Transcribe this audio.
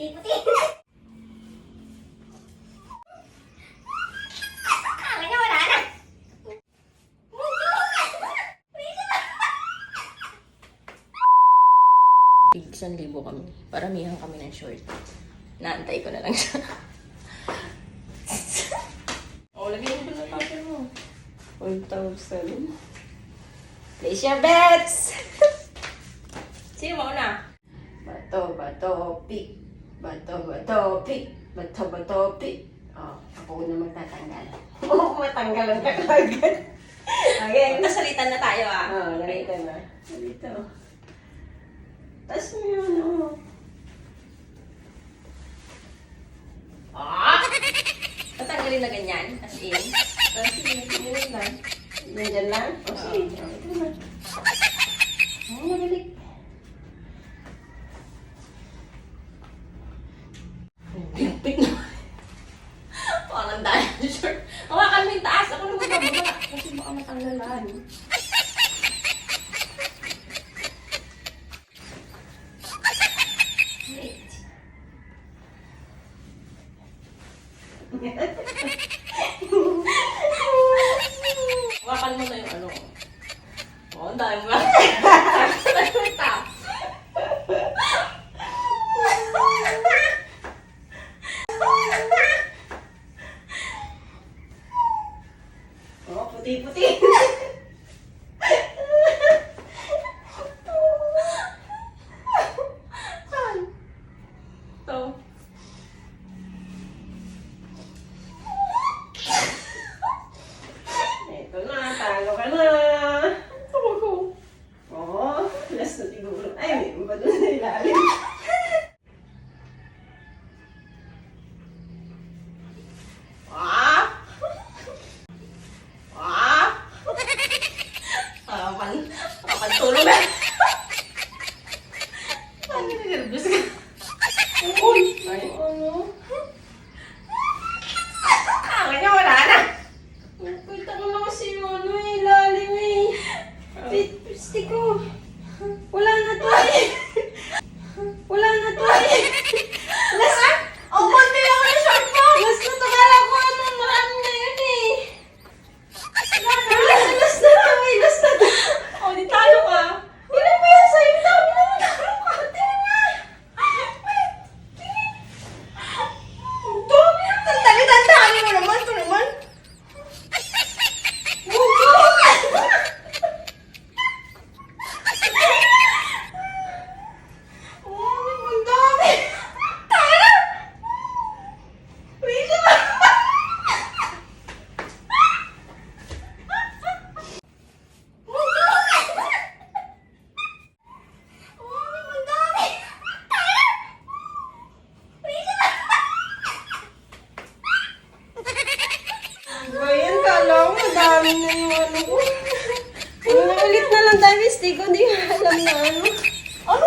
Puti-puti. Kanya wala na. tig-1,000 kami. Paramihan kami ng short. Naantay ko na lang siya. Lagyan mo na tapin mo. 1,000. Place your bets! Sino mauna? Bato, bato, pick. Bato, bato, pick. Bato, bato, pick. Oh, ako na magtatanggal. Oo, matanggalan ka kagad. Okay. Nasalitan na tayo Narita na. Dito. Tapos mo yun, Tatanggalin na ganyan, as in. Tapos yun lang. Nandiyan lang? O sige. Ito na. Madali. Pigpig na. Parang dahil short. Hawakan mo yung taas. Ako naman bababa. Kasi baka matanggalan. Wait. Hawakan mo na yung ano. Oh, ang dami mo. Oh, puti-puti. So, Ito na, talo ka na. Oo, last na siguro. Ay, may ba doon sa ilalim? kapantulog na. Ano na nervous ka? Uy! Ay, ano? Kanya wala na. Nakita ko na kasi yung ano eh, ilalim eh. Lipstick ko. Wala na to eh. Wala na to eh. Last! Oh, konti lang ang short mo! Last na to, kala ko ano, marami na yun eh. Last na to eh, last na to. Oh, di talo ka. Ilan ba yan sa'yo? Dami naman talo ka. Tingnan nga. Ang dami. Sandali, tandaan mo naman. Ito naman. Ang dami. Ba yan, kala ko madami na yung ano ko. Ulit na lang tayo, Miss Tico. Hindi ko alam na ano. Ano